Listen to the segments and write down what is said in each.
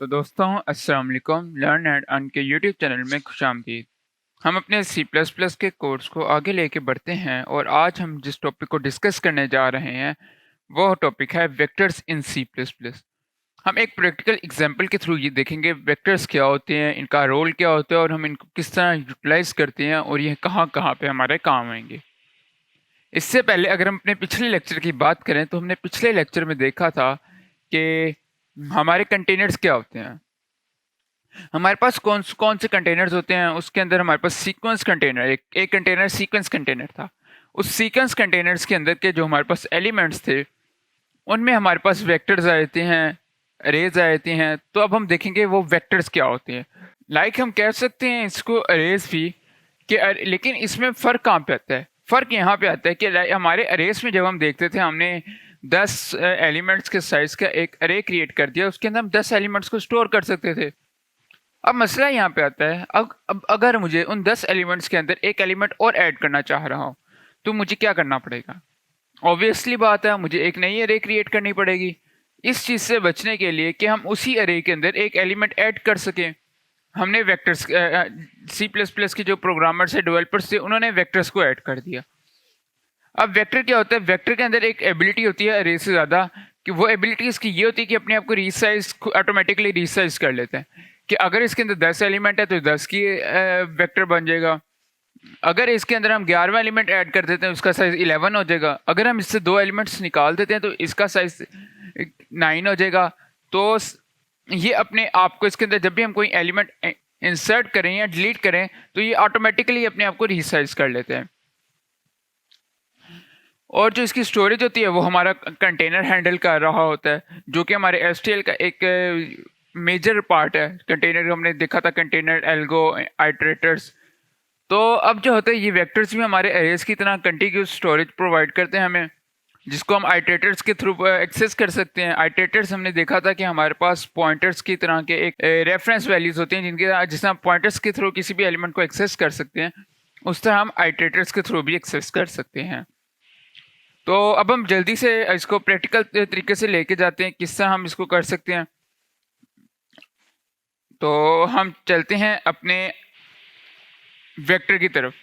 तो दोस्तों अस्सलाम वालेकुम। लर्न एंड अर्न के यूट्यूब चैनल में खुशामदीद। हम अपने सी प्लस प्लस के कोर्स को आगे लेके बढ़ते हैं और आज हम जिस टॉपिक को डिस्कस करने जा रहे हैं वो टॉपिक है vectors in C plus plus. हम एक प्रैक्टिकल एग्जांपल के थ्रू ये देखेंगे वेक्टर्स क्या होते हैं, इनका रोल क्या होता है और हम इनको किस तरह यूटिलाइज करते हैं और ये कहाँ कहाँ पे हमारे काम आएंगे। इससे पहले अगर हम अपने पिछले लेक्चर की बात करें तो हमने पिछले लेक्चर में देखा था कि हमारे कंटेनर्स क्या होते हैं। हमारे पास कौन कौन से कंटेनर्स होते हैं, उसके अंदर हमारे पास सीक्वेंस कंटेनर, एक कंटेनर सीक्वेंस कंटेनर था। उस सीक्वेंस कंटेनर्स के अंदर के जो हमारे पास एलिमेंट्स थे उनमें हमारे पास वेक्टर्स आ जाते हैं, अरेज आ जाते हैं। तो अब हम देखेंगे वो वेक्टर्स क्या होते हैं। हम कह सकते हैं इसको अरेज भी कि लेकिन इसमें फ़र्क कहाँ पे आता है? फ़र्क यहाँ पे आता है कि हमारे अरेज में जब हम देखते थे हमने 10 एलिमेंट्स के साइज़ का एक अरे क्रिएट कर दिया, उसके अंदर हम 10 एलिमेंट्स को स्टोर कर सकते थे। अब मसला यहाँ पे आता है, अब अगर मुझे उन 10 एलिमेंट्स के अंदर एक एलिमेंट और ऐड करना चाह रहा हूँ तो मुझे क्या करना पड़ेगा? ऑब्वियसली बात है, मुझे एक नई अरे क्रिएट करनी पड़ेगी। इस चीज़ से बचने के लिए कि हम उसी अरे के अंदर एक एलिमेंट ऐड कर सकें, हमने वेक्टर्स सी प्लस प्लस के जो प्रोग्रामर्स है, डेवलपर्स थे, उन्होंने वेक्टर्स को ऐड कर दिया। अब वेक्टर क्या होता है? वेक्टर के अंदर एक एबिलिटी होती है अरे से ज़्यादा, कि वो एबिलिटी इसकी ये होती है कि अपने आप को रीसाइज ऑटोमेटिकली रीसाइज कर लेते हैं। कि अगर इसके अंदर 10 एलिमेंट है तो 10 की वेक्टर बन जाएगा। अगर इसके अंदर हम 11वां एलिमेंट ऐड कर देते हैं उसका साइज 11 हो जाएगा। अगर हम इससे 2 एलिमेंट्स निकाल देते हैं तो इसका साइज 9 हो जाएगा। तो ये अपने आप को इसके अंदर जब भी हम कोई एलिमेंट इंसर्ट करें या डिलीट करें तो ये ऑटोमेटिकली अपने आप को रीसाइज कर लेते हैं। और जो इसकी स्टोरेज होती है वो हमारा कंटेनर हैंडल कर रहा होता है, जो कि हमारे एसटीएल का एक मेजर पार्ट है। कंटेनर हमने देखा था, कंटेनर, एल्गो, आइटरेटर्स। तो अब जो होता है ये वेक्टर्स भी हमारे एरेज की तरह कंटिन्यूस स्टोरेज प्रोवाइड करते हैं हमें, जिसको हम आइटरेटर्स के थ्रू एक्सेस कर सकते हैं। आइटरेटर्स हमने देखा था कि हमारे पास पॉइंटर्स की तरह के एक रेफरेंस वैल्यूज होती हैं जिनके जिससे हम पॉइंटर्स के थ्रू किसी भी एलिमेंट को एक्सेस कर सकते हैं, उस तरह हम आइटरेटर्स के थ्रू भी एक्सेस कर सकते हैं। तो अब हम जल्दी से इसको प्रैक्टिकल तरीके से लेके जाते हैं, किस तरह हम इसको कर सकते हैं। तो हम चलते हैं अपने वेक्टर की तरफ।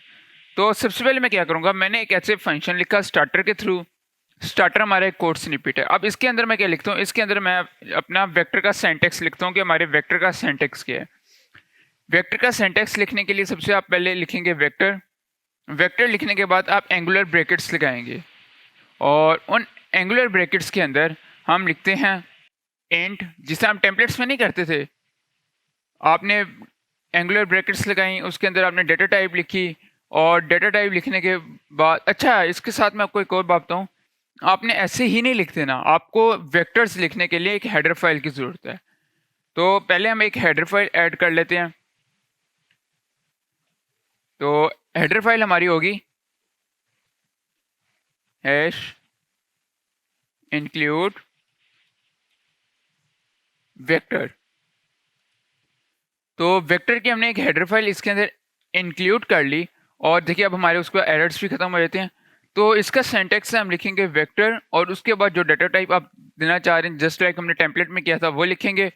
तो सबसे पहले मैं क्या करूँगा, मैंने एक ऐसे फंक्शन लिखा स्टार्टर के थ्रू। स्टार्टर हमारा एक कोड स्निपेट है। अब इसके अंदर मैं क्या लिखता हूँ, इसके अंदर मैं अपना वेक्टर का सिंटैक्स लिखता हूँ कि हमारे वेक्टर का सिंटैक्स क्या है। वेक्टर का सिंटैक्स लिखने के लिए सबसे आप पहले लिखेंगे वेक्टर। वेक्टर लिखने के बाद आप एंगुलर ब्रैकेट्स लगाएंगे और उन एंगुलर ब्रैकेट्स के अंदर हम लिखते हैं इंट, जिसे हम टेम्पलेट्स में नहीं करते थे। आपने एंगुलर ब्रैकेट्स लगाई, उसके अंदर आपने डेटा टाइप लिखी और डेटा टाइप लिखने के बाद अच्छा, इसके साथ मैं आपको एक और बात बताऊँ, आपने ऐसे ही नहीं लिखते ना, आपको वेक्टर्स लिखने के लिए एक हेडर फाइल की ज़रूरत है। तो पहले हम एक हेडर फाइल ऐड कर लेते हैं। तो हेडर फाइल हमारी होगी हैश इंक्लूड वेक्टर। तो वेक्टर की हमने एक हेडर फाइल इसके अंदर इंक्लूड कर ली और देखिए अब हमारे उसको एरर्स भी खत्म हो जाते हैं। तो इसका सिंटैक्स से हम लिखेंगे वेक्टर और उसके बाद जो डेटा टाइप आप देना चाह रहे हैं, जस्ट लाइक हमने टेम्पलेट में किया था, वो लिखेंगे।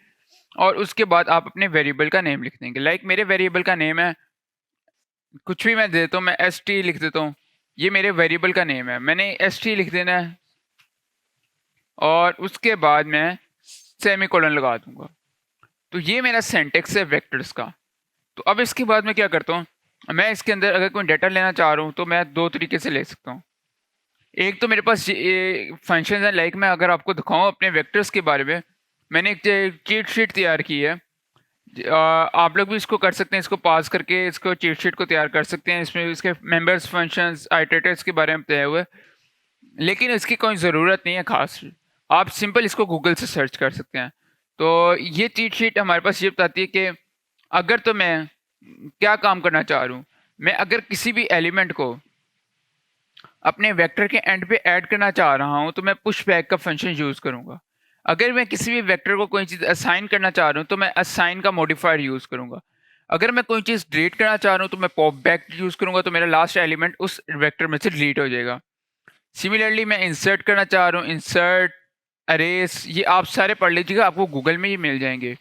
और उसके बाद आप अपने वेरिएबल का नेम लिख देंगे। लाइक मेरे वेरिएबल का नेम है, कुछ भी मैं देता हूँ, मैं एस टी लिख देता हूँ। ये मेरे वेरिएबल का नेम है, मैंने एस टी लिख देना है और उसके बाद मैं सेमीकोलन लगा दूंगा। तो ये मेरा सिंटैक्स है वेक्टर्स का। तो अब इसके बाद मैं क्या करता हूँ, मैं इसके अंदर अगर कोई डाटा लेना चाह रहा हूँ तो मैं दो तरीके से ले सकता हूँ। एक तो मेरे पास फंक्शन है, लाइक मैं अगर आपको दिखाऊँ अपने वेक्टर्स के बारे में, मैंने एक चीट शीट तैयार की है। आप लोग भी इसको कर सकते हैं, इसको पास करके इसको चीट शीट को तैयार कर सकते हैं। इसमें इसके मेंबर्स, फंक्शंस, आइटरेटर्स के बारे में बताया हुआ है, लेकिन इसकी कोई ज़रूरत नहीं है खास। आप सिंपल इसको गूगल से सर्च कर सकते हैं। तो ये चीट शीट हमारे पास ये बताती है कि अगर तो मैं क्या काम करना चाह रहा हूँ, मैं अगर किसी भी एलिमेंट को अपने वेक्टर के एंड पे ऐड करना चाह रहा हूँ तो मैं पुश बैक का फंक्शन यूज़ करूँगा। अगर मैं किसी भी वेक्टर को कोई चीज़ असाइन करना चाह रहा हूँ तो मैं असाइन का मॉडिफायर यूज़ करूँगा। अगर मैं कोई चीज़ डिलीट करना चाह रहा हूँ तो मैं पॉप बैक यूज़ करूँगा, तो मेरा लास्ट एलिमेंट उस वेक्टर में से डिलीट हो जाएगा। सिमिलरली मैं इंसर्ट करना चाह रहा हूँ, इंसर्ट, अरेस, ये आप सारे पढ़ लीजिएगा, आपको गूगल में ही मिल जाएंगे।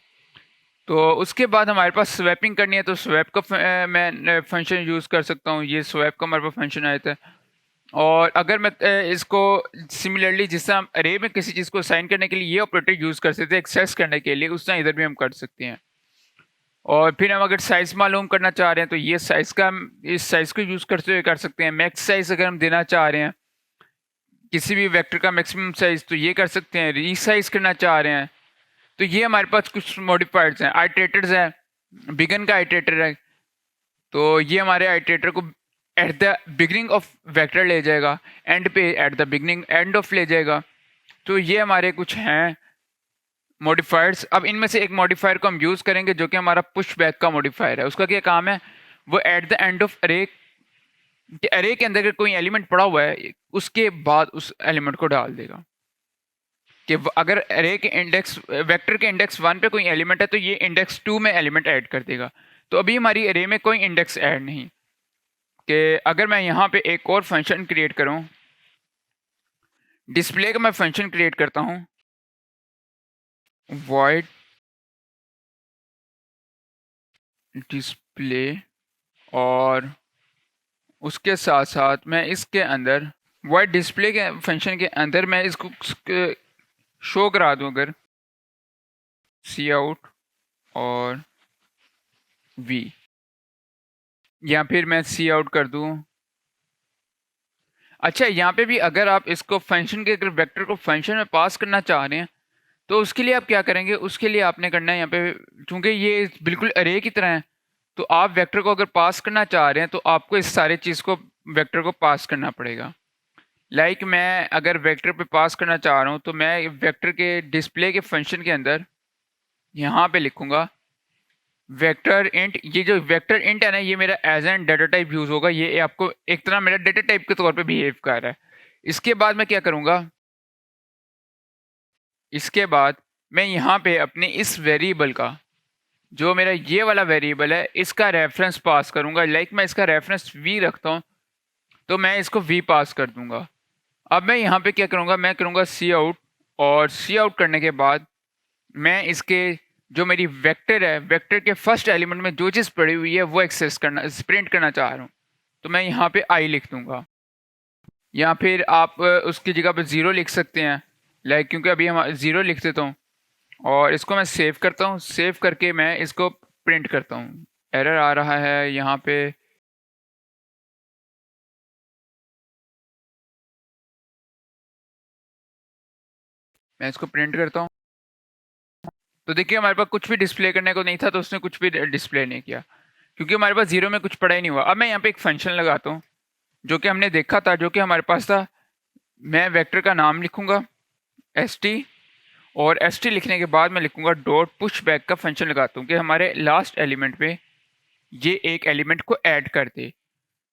तो उसके बाद हमारे पास स्वैपिंग करनी है, तो स्वैप का मैं फंक्शन यूज़ कर सकता हूँ। ये स्वैप का हमारे पास फंक्शन आया था। और अगर मैं इसको सिमिलरली जिस तरह हम अरे में किसी चीज़ को असाइन करने के लिए ये ऑपरेटर यूज़ कर सकते हैं एक्सेस करने के लिए, उस तरह इधर भी हम कर सकते हैं। और फिर हम अगर साइज़ मालूम करना चाह रहे हैं तो ये साइज़ का हम इस साइज़ को यूज़ करते हुए कर सकते हैं। मैक्स साइज़ अगर हम देना चाह रहे हैं किसी भी वेक्टर का मैक्सिमम साइज़, तो ये कर सकते हैं। रीसाइज करना चाह रहे हैं तो ये हमारे पास कुछ मॉडिफायर्स हैं। आइटरेटर्स है, बिगन का आइटरेटर है, तो ये हमारे आइटरेटर को at the beginning of vector ले जाएगा, एंड पे at the beginning end of ले जाएगा। तो ये हमारे कुछ हैं मॉडिफायर्स। अब इनमें से एक मॉडिफायर को हम यूज़ करेंगे जो कि हमारा पुश बैक का मॉडिफायर है। उसका क्या काम है, वो एट द एंड ऑफ अरे अरे के अंदर कोई एलिमेंट पड़ा हुआ है उसके बाद उस एलिमेंट को डाल देगा। कि अगर अरे के इंडेक्स वेक्टर के इंडेक्स 1 पे कोई एलिमेंट है तो ये इंडेक्स 2 में एलिमेंट ऐड कर देगा। तो अभी हमारी अरे में कोई इंडेक्स ऐड नहीं। कि अगर मैं यहाँ पे एक और फंक्शन क्रिएट करूँ, डिस्प्ले का मैं फंक्शन क्रिएट करता हूँ, void डिस्प्ले, और उसके साथ साथ मैं इसके अंदर void डिस्प्ले के फंक्शन के अंदर मैं इसको शो करा दूँ अगर सी आउट और वी, या फिर मैं सी आउट कर दूँ। अच्छा, यहाँ पे भी अगर आप इसको फंक्शन के अगर वेक्टर को फंक्शन में पास करना चाह रहे हैं तो उसके लिए आप क्या करेंगे, उसके लिए आपने करना है यहाँ पे, क्योंकि ये बिल्कुल अरे की तरह है, तो आप वेक्टर को अगर पास करना चाह रहे हैं तो आपको इस सारे चीज़ को वेक्टर को पास करना पड़ेगा। लाइक मैं अगर वेक्टर पे पास करना चाह रहा हूँ तो मैं वेक्टर के डिस्प्ले के फंक्शन के अंदर यहाँ पे लिखूँगा वेक्टर इंट। ये जो वेक्टर इंट है ना, ये मेरा as an data type use होगा। ये आपको एक तरह मेरा डाटा टाइप के तौर पे बिहेव कर रहा है। इसके बाद मैं क्या करूँगा, इसके बाद मैं यहाँ पे अपने इस वेरिएबल का, जो मेरा ये वाला वेरिएबल है, इसका रेफरेंस पास करूँगा। लाइक मैं इसका रेफरेंस वी रखता हूँ तो मैं इसको वी पास कर दूँगा। अब मैं यहाँ पे क्या करूँगा, मैं करूँगा सी आउट, और सी आउट करने के बाद मैं इसके जो मेरी वेक्टर है, वेक्टर के फर्स्ट एलिमेंट में जो चीज़ पड़ी हुई है वो एक्सेस करना प्रिंट करना चाह रहा हूँ, तो मैं यहाँ पे आई लिख दूँगा। या फिर आप उसकी जगह पे ज़ीरो लिख सकते हैं। लाइक क्योंकि अभी हम ज़ीरो लिख देता हूँ, और इसको मैं सेव करता हूँ। सेव करके मैं इसको प्रिंट करता हूँ। एरर आ रहा है यहाँ पे, मैं इसको प्रिंट करता हूँ। तो देखिए हमारे पास कुछ भी डिस्प्ले करने को नहीं था, तो उसने कुछ भी डिस्प्ले नहीं किया क्योंकि हमारे पास ज़ीरो में कुछ पड़ा ही नहीं हुआ। अब मैं यहाँ पे एक फंक्शन लगाता हूँ जो कि हमने देखा था, जो कि हमारे पास था। मैं वेक्टर का नाम लिखूँगा st, और st लिखने के बाद मैं लिखूँगा डॉट पुश बैक का फंक्शन लगाता हूँ कि हमारे लास्ट एलिमेंट पे ये एक एलिमेंट को ऐड कर दे।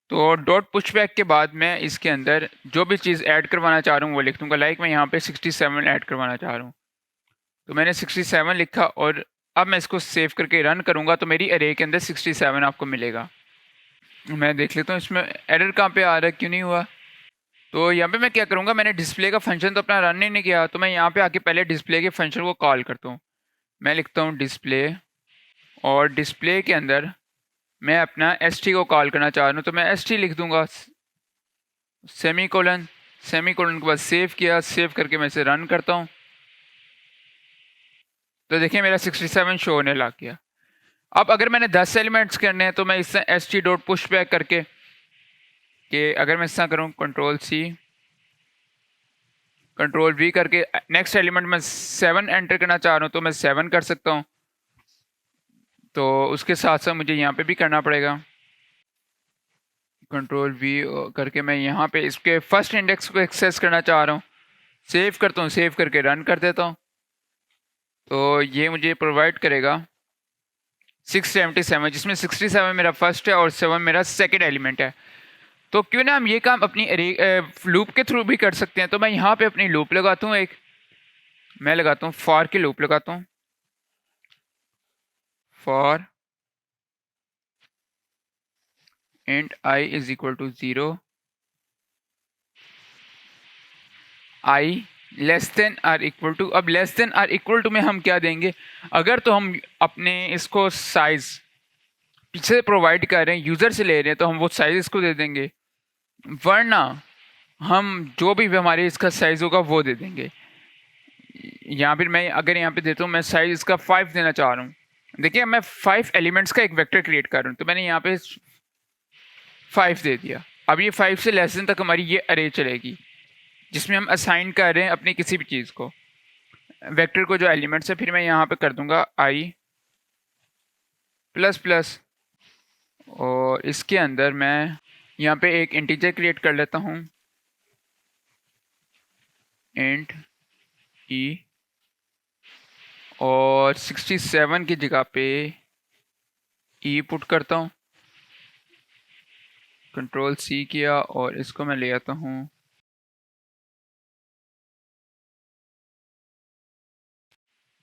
तो डॉट पुश बैक के बाद मैं इसके अंदर जो भी चीज़ ऐड करवाना चाह रहा हूँ वो लिख दूँगा। लाइक मैं यहाँ पे 67 ऐड करवाना चाह रहा हूँ, तो मैंने 67 लिखा, और अब मैं इसको सेव करके रन करूँगा तो मेरी अरे के अंदर 67 आपको मिलेगा। मैं देख लेता हूँ इसमें एरर कहाँ पे आ रहा है, क्यों नहीं हुआ। तो यहाँ पे मैं क्या करूँगा, मैंने डिस्प्ले का फंक्शन तो अपना रन ही नहीं किया, तो मैं यहाँ पे आके पहले डिस्प्ले के फंक्शन को कॉल करता हूँ। मैं लिखता हूँ डिस्प्ले, और डिस्प्ले के अंदर मैं अपना एस टी को कॉल करना चाह रहा हूँ, तो मैं एस टी लिख दूँगा, सेमी कोलन। सेमी कोलन के बाद सेव किया, सेव करके मैं इसे रन करता हूँ, तो देखिए मेरा 67 शो होने लग गया। अब अगर मैंने 10 एलिमेंट्स करने हैं तो मैं इससे S T dot push back करके, कि अगर मैं इस तरह करूँ कंट्रोल सी कंट्रोल वी करके नेक्स्ट एलिमेंट में 7 एंटर करना चाह रहा हूँ तो मैं 7 कर सकता हूँ। तो उसके साथ साथ मुझे यहाँ पे भी करना पड़ेगा, कंट्रोल वी करके मैं यहाँ पे इसके फर्स्ट इंडेक्स को एक्सेस करना चाह रहा हूँ। सेव करता हूँ, सेव करके रन कर देता हूँ, तो ये मुझे प्रोवाइड करेगा 677, जिसमें 67 मेरा फर्स्ट है और 7 मेरा सेकेंड एलिमेंट है। तो क्यों ना हम ये काम अपनी लूप के थ्रू भी कर सकते हैं। तो मैं यहाँ पे अपनी लूप लगाता हूँ, एक मैं लगाता हूँ फॉर की लूप लगाता हूँ, for int i is equal to 0, i less than r equal to, अब less than r equal to में हम क्या देंगे? अगर तो हम अपने इसको साइज पीछे से प्रोवाइड कर रहे हैं, यूज़र से ले रहे हैं, तो हम वो साइज इसको दे देंगे, वरना हम जो भी हमारे इसका साइज होगा वो दे देंगे। यहाँ पर मैं अगर यहाँ पे देता हूँ, मैं साइज इसका 5 देना चाह रहा हूँ। देखिए मैं 5 एलिमेंट्स का एक वेक्टर क्रिएट कर रहा हूँ, तो मैंने यहाँ पे 5 दे दिया। अब ये 5 से लेस देन तक हमारी ये अरे चलेगी, जिसमें हम असाइन कर रहे हैं अपनी किसी भी चीज़ को, वेक्टर को, जो एलिमेंट्स है। फिर मैं यहाँ पे कर दूंगा आई प्लस प्लस, और इसके अंदर मैं यहाँ पे एक इंटीजर क्रिएट कर लेता हूँ, इंट ई, और 67 की जगह पे ई पुट करता हूँ, कंट्रोल सी किया, और इसको मैं ले आता हूँ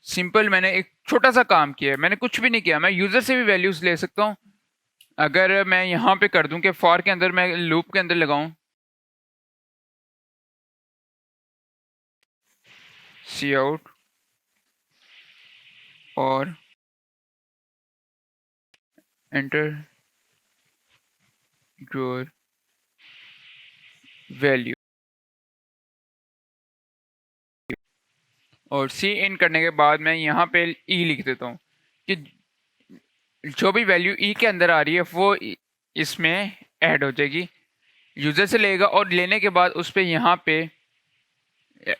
सिंपल। मैंने एक छोटा सा काम किया है, मैंने कुछ भी नहीं किया, मैं यूज़र से भी वैल्यूज़ ले सकता हूँ। अगर मैं यहाँ पे कर दूं कि फॉर के अंदर मैं लूप के अंदर लगाऊं सी आउट और एंटर योर वैल्यू, और सी इन करने के बाद मैं यहाँ पे ई लिख देता हूँ कि जो भी वैल्यू ई के अंदर आ रही है वो इसमें ऐड हो जाएगी। यूज़र से लेगा और लेने के बाद उस पर यहाँ पे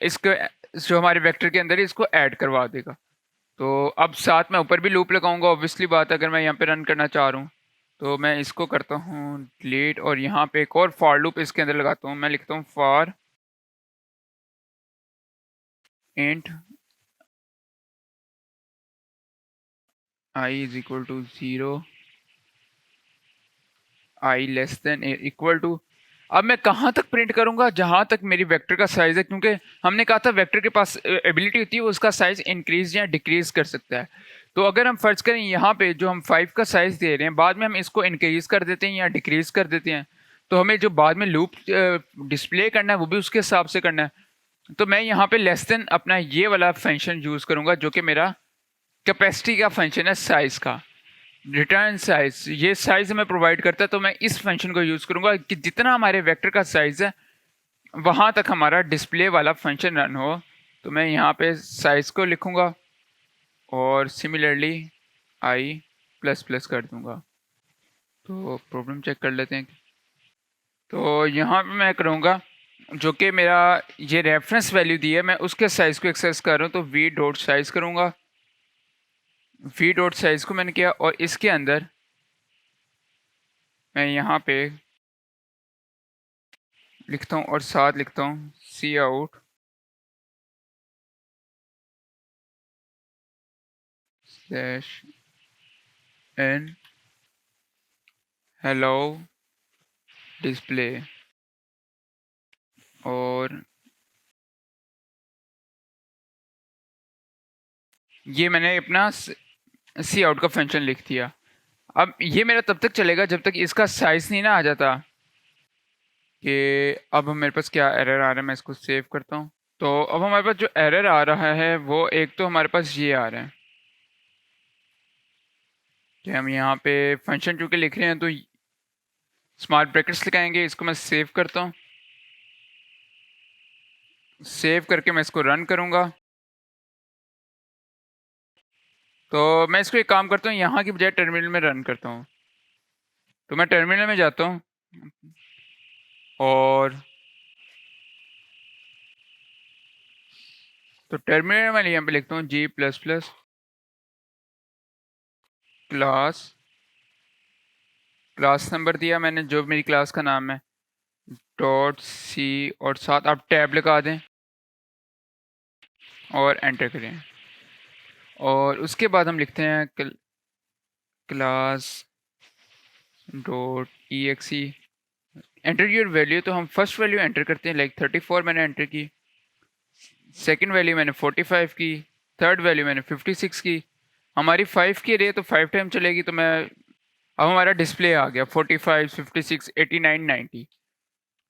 इसको, जो हमारे वेक्टर के अंदर है, इसको ऐड करवा देगा। तो अब साथ में ऊपर भी लूप लगाऊंगा, ऑब्वियसली बात, अगर मैं यहाँ पे रन करना चाह रहा हूँ। तो मैं इसको करता हूँ डिलीट, और यहाँ पे एक और फॉर लूप इसके अंदर लगाता हूँ। मैं लिखता हूँ for int i is equal to 0, i less than equal to. अब मैं कहाँ तक प्रिंट करूँगा? जहाँ तक मेरी वेक्टर का साइज़ है, क्योंकि हमने कहा था वेक्टर के पास एबिलिटी होती है वो उसका साइज़ इंक्रीज या डिक्रीज कर सकता है। तो अगर हम फर्ज करें यहाँ पे जो हम 5 का साइज़ दे रहे हैं, बाद में हम इसको इंक्रीज कर देते हैं या डिक्रीज कर देते हैं, तो हमें जो बाद में लूप डिस्प्ले करना है वो भी उसके हिसाब से करना है। तो मैं यहाँ पे लेस देन अपना ये वाला फंक्शन यूज़ करूँगा, जो कि मेरा कैपेसिटी का फंक्शन है, साइज़ का। रिटर्न साइज, ये साइज हमें प्रोवाइड करता है, तो मैं इस फंक्शन को यूज़ करूँगा कि जितना हमारे वेक्टर का साइज़ है वहाँ तक हमारा डिस्प्ले वाला फंक्शन रन हो। तो मैं यहाँ पे साइज़ को लिखूँगा और सिमिलरली आई प्लस प्लस कर दूँगा। तो प्रॉब्लम चेक कर लेते हैं। तो यहाँ पे मैं करूँगा जो कि मेरा ये रेफरेंस वैल्यू दी है, मैं उसके साइज़ को एक्सेस कर रहा हूँ, तो वी डॉट साइज़ करूँगा। वी डॉट साइज़ को मैंने किया, और इसके अंदर मैं यहाँ पे लिखता हूँ और साथ लिखता हूँ c out slash n hello display, और ये मैंने अपना सी आउट का फंक्शन लिख दिया। अब ये मेरा तब तक चलेगा जब तक इसका साइज़ नहीं ना आ जाता कि अब मेरे पास क्या एरर आ रहा है। मैं इसको सेव करता हूँ। तो अब हमारे पास जो एरर आ रहा है वो एक तो हमारे पास ये आ रहा है कि हम यहाँ पे फंक्शन चूँकि लिख रहे हैं तो स्मॉल ब्रैकेट्स लगाएंगे। इसको मैं सेव करता हूँ। सेव करके मैं इसको रन करूँगा। तो मैं इसको एक काम करता हूँ, यहाँ की बजाय टर्मिनल में रन करता हूँ। तो मैं टर्मिनल में जाता हूँ और तो टर्मिनल में यहाँ पे लिखता हूँ g plus plus class, class number दिया मैंने जो मेरी क्लास का नाम है, डॉट सी, और साथ आप टैब लगा दें और एंटर करें। और उसके बाद हम लिखते हैं class dot E x E, enter your value. तो हम फर्स्ट वैल्यू एंटर करते हैं, लाइक 34 मैंने एंटर की, सेकंड वैल्यू मैंने 45 की, थर्ड वैल्यू मैंने 56 की। हमारी 5 की रे तो 5 टाइम चलेगी। तो मैं अब हमारा डिस्प्ले आ गया 45, 56, 89, 90।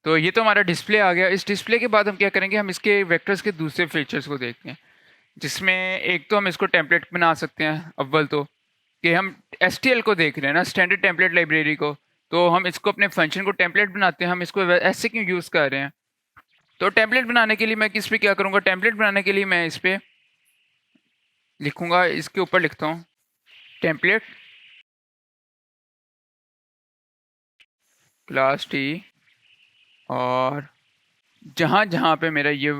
तो ये तो हमारा डिस्प्ले आ गया। इस डिस्प्ले के बाद हम क्या करेंगे, हम इसके वेक्टर्स के दूसरे फीचर्स को देखते हैं, जिसमें एक तो हम इसको टेम्पलेट बना सकते हैं। अव्वल तो कि हम एसटीएल को देख रहे हैं ना, स्टैंडर्ड टेम्पलेट लाइब्रेरी को, तो हम इसको अपने फंक्शन को टेम्पलेट बनाते हैं। हम इसको ऐसे क्यों यूज़ कर रहे हैं? तो टेम्पलेट बनाने के लिए मैं किस पे क्या करूँगा, टेम्पलेट बनाने के लिए मैं इस पे लिखूँगा, इसके ऊपर लिखता हूँ टेम्पलेट क्लास टी, और जहाँ जहाँ पे मेरा ये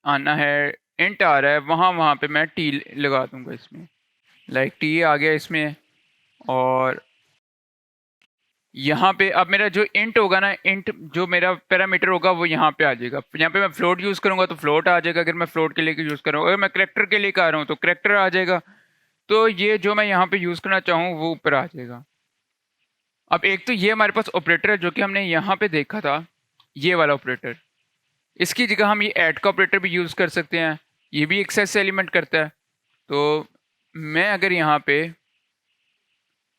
आना है, इंट आ रहा है, वहाँ वहाँ पे मैं टी लगा दूँगा इसमें। लाइक टी आ गया इसमें, और यहाँ पे अब मेरा जो इंट होगा ना, इंट जो मेरा पैरामीटर होगा वो यहाँ पे आ जाएगा। यहाँ पे मैं फ्लोट यूज़ करूँगा तो फ्लोट आ जाएगा, अगर मैं फ्लोट के लिए यूज़ कर रहा हूँ, अगर मैं करेक्टर के लिए कर रहा हूँ तो करेक्टर आ जाएगा। तो ये जो मैं यहाँ पे यूज़ करना चाहूँ वो ऊपर आ जाएगा। अब एक तो ये हमारे पास ऑपरेटर है जो कि हमने यहाँ पे देखा था, ये वाला ऑपरेटर। इसकी जगह हम ये ऐड का ऑपरेटर भी यूज़ कर सकते हैं, ये भी एक्सेस एलिमेंट करता है। तो मैं अगर यहाँ पे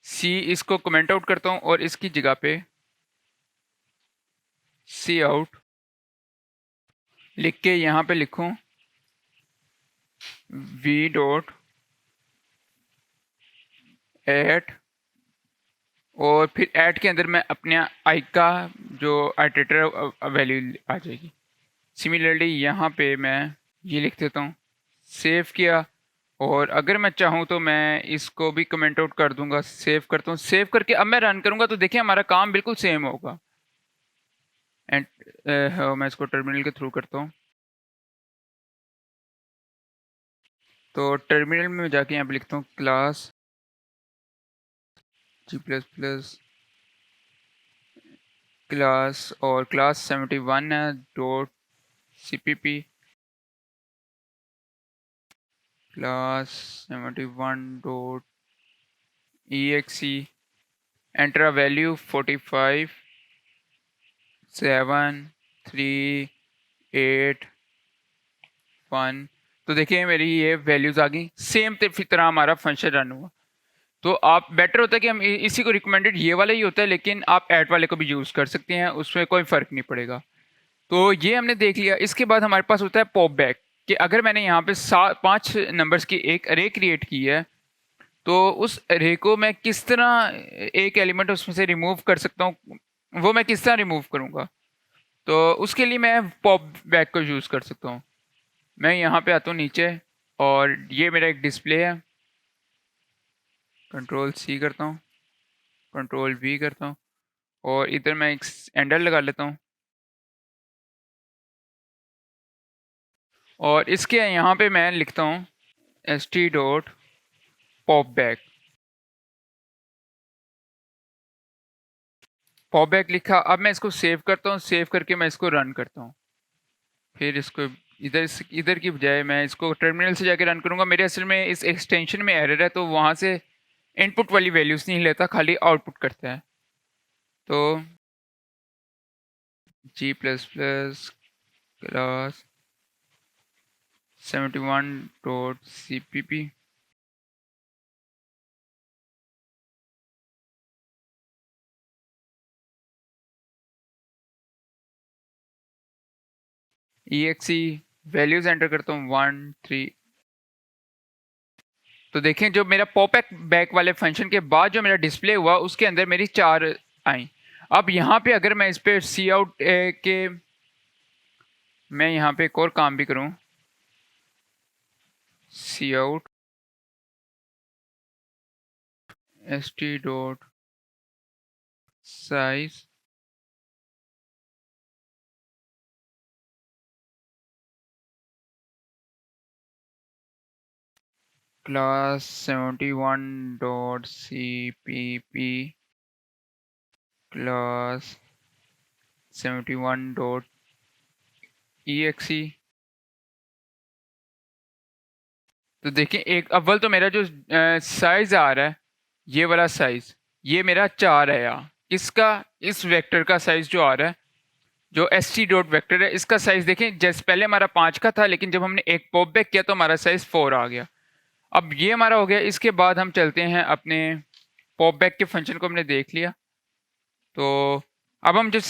सी इसको कमेंट आउट करता हूँ और इसकी जगह पे सी आउट लिख के यहाँ पे लिखूँ वी डॉट ऐड, और फिर ऐड के अंदर मैं अपने आई का जो आइटरेटर वैल्यू आ जाएगी। सिमिलरली यहाँ पे मैं ये लिख देता हूँ, सेव किया, और अगर मैं चाहूँ तो मैं इसको भी कमेंट आउट कर दूंगा। सेव करता हूँ, सेव करके अब मैं रन करूँगा तो देखिए हमारा काम बिल्कुल सेम होगा। एंड मैं इसको टर्मिनल के थ्रू करता हूँ। तो टर्मिनल में जाके यहाँ पे लिखता हूँ क्लास G++ क्लास, और क्लास 71 है dot CPP class 71 dot exe, enter a value 45 7 3 8 1। तो देखिए मेरी ये वैल्यूज़ आ गई, सेम तरह हमारा फंक्शन रन हुआ। तो आप बेटर होता है कि हम इसी को रिकमेंडेड ये वाला ही होता है, लेकिन आप ऐड वाले को भी यूज़ कर सकते हैं, उसमें कोई फ़र्क नहीं पड़ेगा। तो ये हमने देख लिया। इसके बाद हमारे पास होता है पॉप बैक, कि अगर मैंने यहाँ पे 5 नंबर्स की एक अरे क्रिएट की है, तो उस अरे को मैं किस तरह एक एलिमेंट उसमें से रिमूव कर सकता हूँ, वो मैं किस तरह रिमूव करूँगा। तो उसके लिए मैं पॉप बैक को यूज़ कर सकता हूँ। मैं यहाँ पे आता हूँ नीचे, और ये मेरा एक डिस्प्ले है, कंट्रोल C करता हूँ, कंट्रोल V करता हूँ, और इधर मैं एक एंडर लगा लेता हूँ, और इसके यहाँ पे मैं लिखता हूँ st dot pop back. Pop back लिखा। अब मैं इसको सेव करता हूँ, सेव करके मैं इसको रन करता हूँ। फिर इसको इधर की बजाय मैं इसको टर्मिनल से जाके रन करूँगा। मेरे असल में इस एक्सटेंशन में एरर है, तो वहाँ से इनपुट वाली वैल्यूज़ नहीं लेता, खाली आउटपुट करता है। तो G++ class 71 dot CPP exe values enter करता हूँ 1 3। तो देखें जो मेरा पॉप बैक वाले फंक्शन के बाद जो मेरा डिस्प्ले हुआ उसके अंदर मेरी 4 आई। अब यहाँ पे अगर मैं इस पे सी आउट के, मैं यहाँ पे एक और काम भी करूँ, c out st dot size class 71 dot CPP class 71 dot exe। तो देखिए एक अव्वल तो मेरा जो साइज आ रहा है, ये वाला साइज, ये मेरा 4 है यहाँ। इसका, इस वेक्टर का साइज जो आ रहा है, जो एस टी डॉट वैक्टर है, इसका साइज देखें, जैसे पहले हमारा 5 का था, लेकिन जब हमने एक पॉप बैक किया तो हमारा साइज 4 आ गया। अब ये हमारा हो गया। इसके बाद हम चलते हैं अपने पॉप बैक के फंक्शन को हमने देख लिया। तो अब हम जो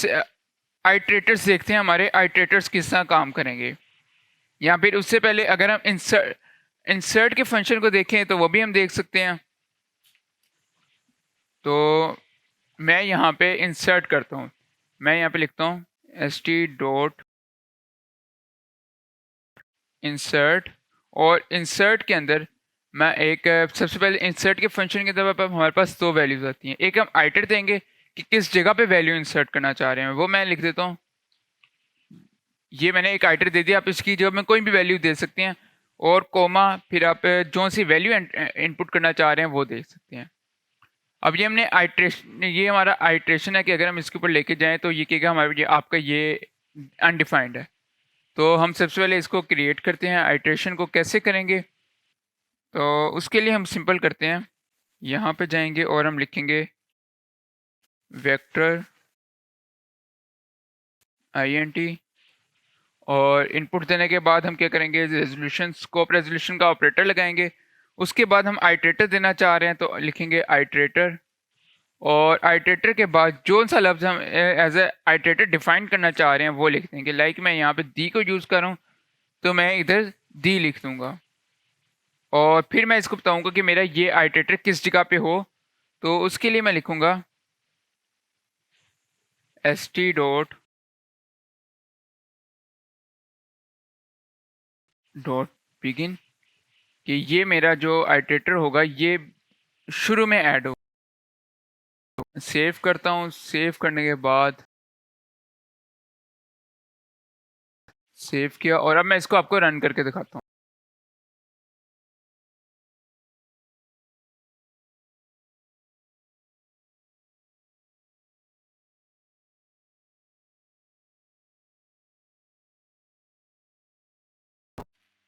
आइट्रेटर्स देखते हैं, हमारे आइट्रेटर्स किस तरह काम करेंगे। या फिर उससे पहले अगर हम इंसर्ट के फंक्शन को देखें तो वो भी हम देख सकते हैं। तो मैं यहाँ पे इंसर्ट करता हूँ, मैं यहाँ पे लिखता हूँ st इंसर्ट, और इंसर्ट के अंदर मैं एक सबसे पहले इंसर्ट के फंक्शन के तौर पर हमारे पास दो वैल्यूज आती हैं। एक हम आइटर देंगे कि किस जगह पे वैल्यू इंसर्ट करना चाह रहे हैं, वो मैं लिख देता हूँ। ये मैंने एक आइटर दे दिया, आप इसकी जगह में कोई भी वैल्यू दे सकते हैं, और कोमा, फिर आप जो सी वैल्यू इनपुट करना चाह रहे हैं वो दे सकते हैं। अब ये हमने आइट्रेशन, ये हमारा आइट्रेशन है कि अगर हम इसके ऊपर लेके जाएं तो ये कहेगा हमारे, ये आपका ये अनडिफाइंड है। तो हम सबसे पहले इसको क्रिएट करते हैं। आइट्रेशन को कैसे करेंगे, तो उसके लिए हम सिंपल करते हैं, यहाँ पे जाएंगे और हम लिखेंगे वेक्टर int, और इनपुट देने के बाद हम क्या करेंगे, रेजोल्यूशन, स्कोप रेजोल्यूशन का ऑपरेटर लगाएंगे। उसके बाद हम आइट्रेटर देना चाह रहे हैं तो लिखेंगे आइट्रेटर, और आइट्रेटर के बाद जो सा लफ्ज़ हम एज ए आइट्रेटर डिफाइन करना चाह रहे हैं वो लिख देंगे। लाइक मैं यहाँ पे दी को यूज़ कर रहा हूँ तो मैं इधर दी लिख दूंगा, और फिर मैं इसको बताऊंगा कि मेरा ये आइट्रेटर किस जगह पे हो। तो उसके लिए मैं लिखूंगा st डॉट बिगिन, कि ये मेरा जो आइट्रेटर होगा ये शुरू में ऐड हो। सेव करता हूँ, सेव करने के बाद सेव किया, और अब मैं इसको आपको रन करके दिखाता हूँ।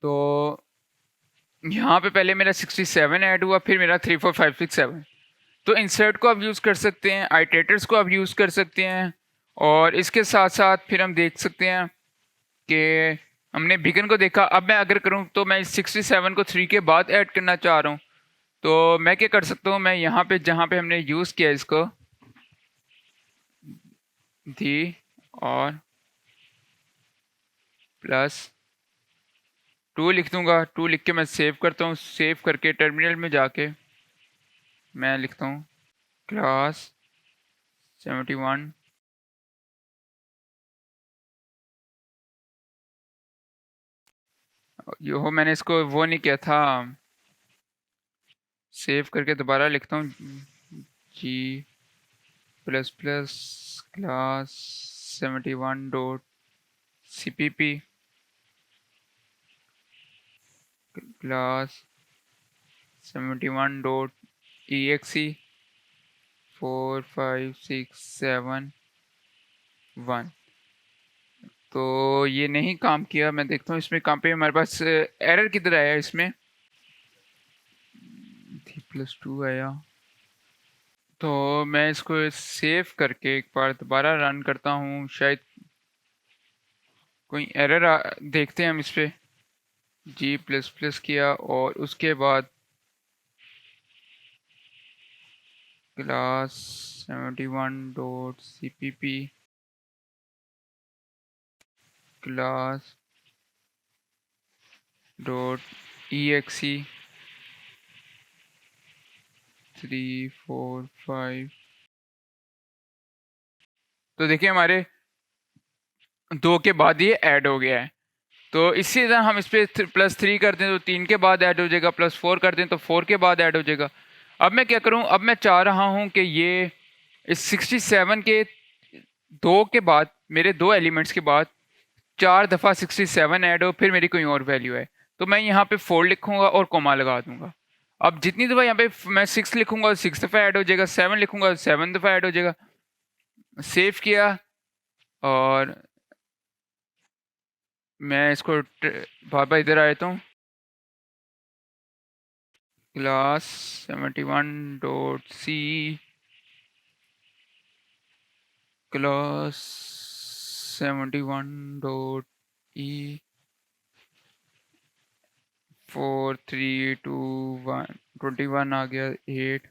तो यहाँ पे पहले मेरा 67 ऐड हुआ, फिर मेरा 3 4 5 6 7। तो इंसर्ट को आप यूज़ कर सकते हैं, आइट्रेटर्स को आप यूज़ कर सकते हैं, और इसके साथ साथ फिर हम देख सकते हैं कि हमने बिगन को देखा। अब मैं अगर करूँ तो मैं इस 67 को 3 के बाद ऐड करना चाह रहा हूँ, तो मैं क्या कर सकता हूँ, मैं यहाँ पे जहाँ पे हमने यूज़ किया इसको दी और +2 लिख दूंगा। 2 लिख के मैं सेव करता हूँ। सेव करके टर्मिनल में जाके मैं लिखता हूँ क्लास 71 यो, मैंने इसको वो नहीं किया था। सेव करके दोबारा लिखता हूँ G++ class 71 dot cpp class 71 dot exe 4 5 6 7 1। तो ये नहीं काम किया, मैं देखता हूँ इसमें कहाँ पे हमारे पास एरर किधर आया, इसमें +2 आया। तो मैं इसको सेव करके एक बार दोबारा रन करता हूँ, शायद कोई एरर देखते हैं हम इस पे। G++ किया और उसके बाद class 71 dot cpp class dot exe 3 4 5। तो देखिए हमारे 2 के बाद ये ऐड हो गया है। तो इसी तरह हम इस पर +3 कर दें तो 3 के बाद ऐड हो जाएगा, +4 कर दें तो 4 के बाद ऐड हो जाएगा। अब मैं क्या करूं, अब मैं चाह रहा हूं कि ये इस 67 के 2 के बाद, मेरे 2 एलिमेंट्स के बाद 4 दफ़ा 67 ऐड हो, फिर मेरी कोई और वैल्यू है। तो मैं यहाँ पे 4 लिखूंगा और कोमा लगा दूंगा। अब जितनी दफ़ा यहाँ पे मैं 6 लिखूंगा 6 दफ़ा ऐड हो जाएगा, 7 लिखूंगा 7 दफ़ा ऐड हो जाएगा। सेव किया और मैं इसको बार बार इधर आया हूँ, class 71 dot C class 71 dot E 4 3 2 1 21 आ गया 8।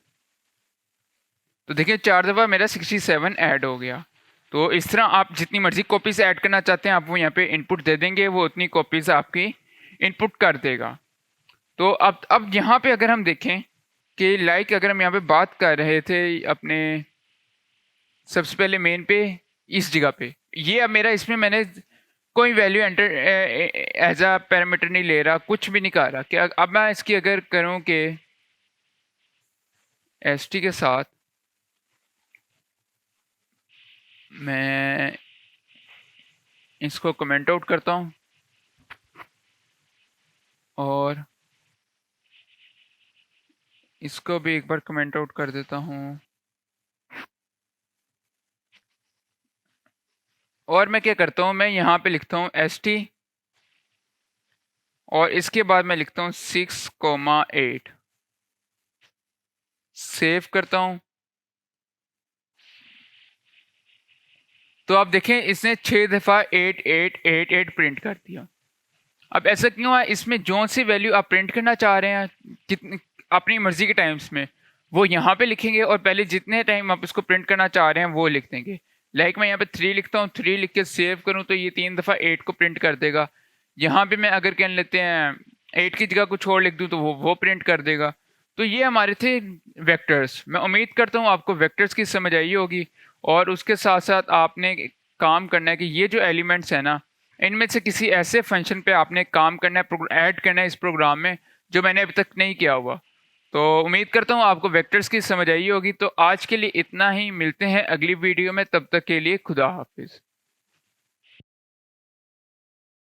तो देखिए 4 दफ़ा मेरा 67 ऐड हो गया। तो इस तरह आप जितनी मर्जी कॉपीज ऐड करना चाहते हैं आप वो यहाँ पे इनपुट दे देंगे, वो उतनी कॉपीज आपकी इनपुट कर देगा। तो अब यहाँ पे अगर हम देखें कि लाइक अगर हम यहाँ पे बात कर रहे थे अपने सबसे पहले मेन पे इस जगह पे, ये अब मेरा इसमें मैंने कोई value enter as a parameter नहीं ले रहा, कुछ भी नहीं कर रहा। कि अब मैं इसकी अगर करूँ कि एस टी के साथ मैं इसको कमेंट आउट करता हूँ और इसको भी एक बार कमेंट आउट कर देता हूँ, और मैं क्या करता हूँ मैं यहाँ पे लिखता हूँ एस टी और इसके बाद मैं लिखता हूँ 6,8, सेव करता हूँ। तो आप देखें इसने 6 दफ़ा 8888 प्रिंट कर दिया। अब ऐसा क्यों है, इसमें जो सी वैल्यू आप प्रिंट करना चाह रहे हैं कितनी अपनी मर्जी के टाइम्स में वो यहाँ पे लिखेंगे और पहले जितने टाइम आप इसको प्रिंट करना चाह रहे हैं वो लिख देंगे। लाइक मैं यहाँ पे 3 लिखता हूँ, 3 लिख के सेव करूँ तो ये 3 दफ़ा 8 को प्रिंट कर देगा। यहाँ पे मैं अगर कह लेते हैं 8 की जगह कुछ और लिख दूँ तो वो प्रिंट कर देगा। तो ये हमारे थे वेक्टर्स। मैं उम्मीद करता हूँ आपको वेक्टर्स की समझ आई होगी, और उसके साथ साथ आपने काम करना है कि ये जो एलिमेंट्स है ना इनमें से किसी ऐसे फंक्शन पे आपने काम करना है, ऐड करना है इस प्रोग्राम में जो मैंने अभी तक नहीं किया हुआ। तो उम्मीद करता हूँ आपको वेक्टर्स की समझ आई होगी। तो आज के लिए इतना ही, मिलते हैं अगली वीडियो में, तब तक के लिए खुदा हाफिज़।